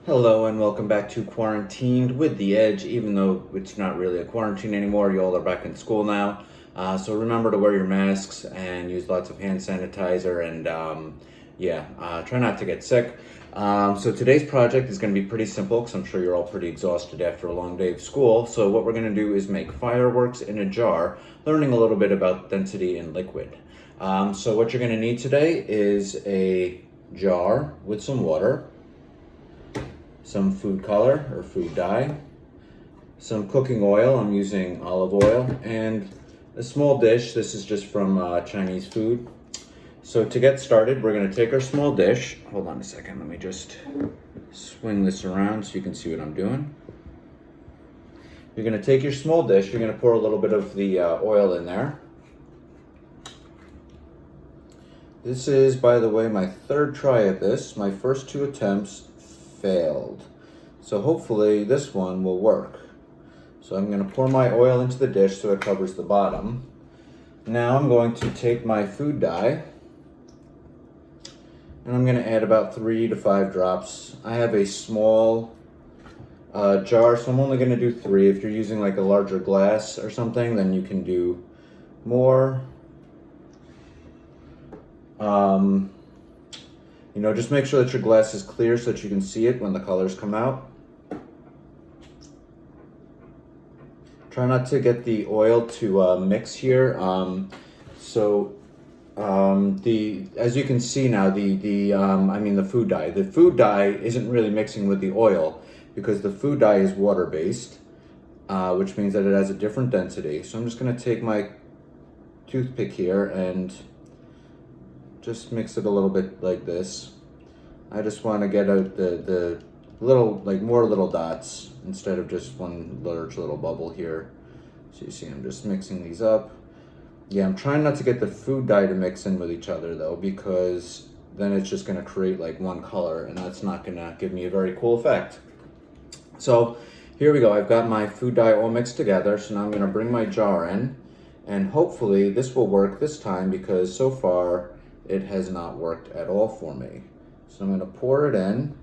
Hello and welcome back to Quarantined with the Edge. Even though it's not really a quarantine anymore, you all are back in school now. So remember to wear your masks and use lots of hand sanitizer and try not to get sick. So today's project is going to be pretty simple because I'm sure you're all pretty exhausted after a long day of school. So what we're going to do is make fireworks in a jar, learning a little bit about density in liquid. So what you're going to need today is a jar with some water, some food color or food dye, some cooking oil, I'm using olive oil, and a small dish. This is just from Chinese food. So to get started, we're going to take our small dish. Hold on a second, let me just swing this around so you can see what I'm doing. You're going to take your small dish, you're going to pour a little bit of the oil in there. This is, by the way, my third try at this. My first two attempts failed. So hopefully this one will work. So I'm going to pour my oil into the dish so it covers the bottom. Now I'm going to take my food dye and I'm going to add about 3 to 5 drops. I have a small jar, so I'm only going to do 3. If you're using like a larger glass or something, then you can do more. Just make sure that your glass is clear so that you can see it when the colors come out. Try not to get the oil to mix here. As you can see now, the food dye. The food dye isn't really mixing with the oil because the food dye is water-based, which means that it has a different density. So I'm just going to take my toothpick here and just mix it a little bit like this. I just want to get out the little, more little dots instead of just one large little bubble here. So you see I'm just mixing these up. Yeah, I'm trying not to get the food dye to mix in with each other though, because then it's just going to create like one color and that's not going to give me a very cool effect. So here we go. I've got my food dye all mixed together. So now I'm going to bring my jar in and hopefully this will work this time because so far it has not worked at all for me. So I'm going to pour it in.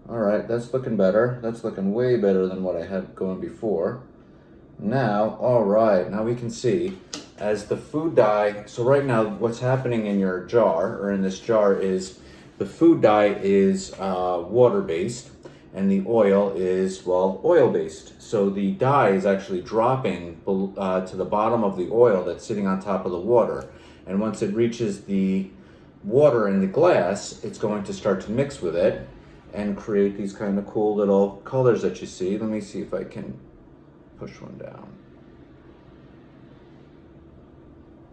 All right, that's looking better. That's looking way better than what I had going before. Now, all right, now we can see as the food dye, so right now what's happening in your jar, or in this jar, is the food dye is water-based and the oil is, oil-based. So the dye is actually dropping to the bottom of the oil that's sitting on top of the water. And once it reaches the water in the glass, it's going to start to mix with it and create these kind of cool little colors that you see. Let me see if I can push one down.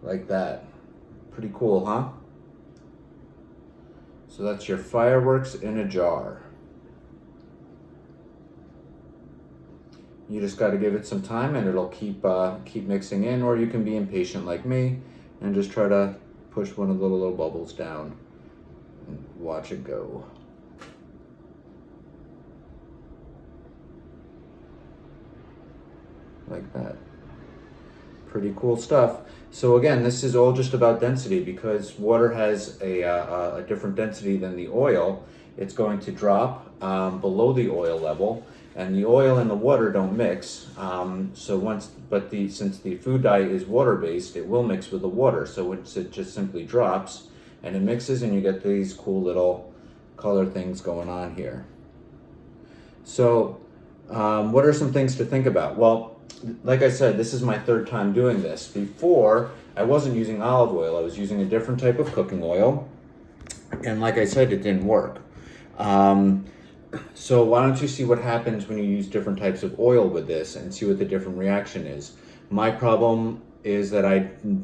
Like that. Pretty cool, huh? So that's your fireworks in a jar. You just got to give it some time and it'll keep mixing in, or you can be impatient like me and just try to push one of the little bubbles down and watch it go. Like that. Pretty cool stuff. So again, this is all just about density because water has a different density than the oil. It's going to drop below the oil level, and the oil and the water don't mix. Since the food dye is water-based, it will mix with the water. So it just simply drops and it mixes, and you get these cool little color things going on here. So what are some things to think about? Well, like I said, this is my third time doing this. Before, I wasn't using olive oil. I was using a different type of cooking oil. And like I said, it didn't work. So why don't you see what happens when you use different types of oil with this and see what the different reaction is. My problem is that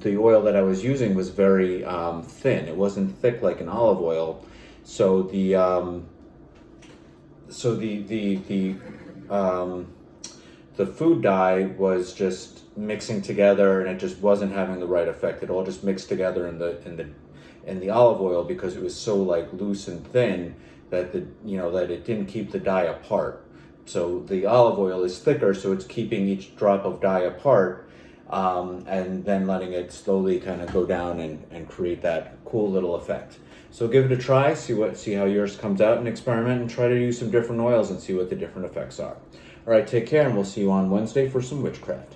the oil that I was using was very thin. It wasn't thick like an olive oil. So the food dye was just mixing together and it just wasn't having the right effect. It all just mixed together in the olive oil because it was so like loose and thin that that it didn't keep the dye apart. So the olive oil is thicker, so it's keeping each drop of dye apart, and then letting it slowly kind of go down and create that cool little effect. So give it a try, see how yours comes out, and experiment and try to use some different oils and see what the different effects are. All right, take care, and we'll see you on Wednesday for some witchcraft.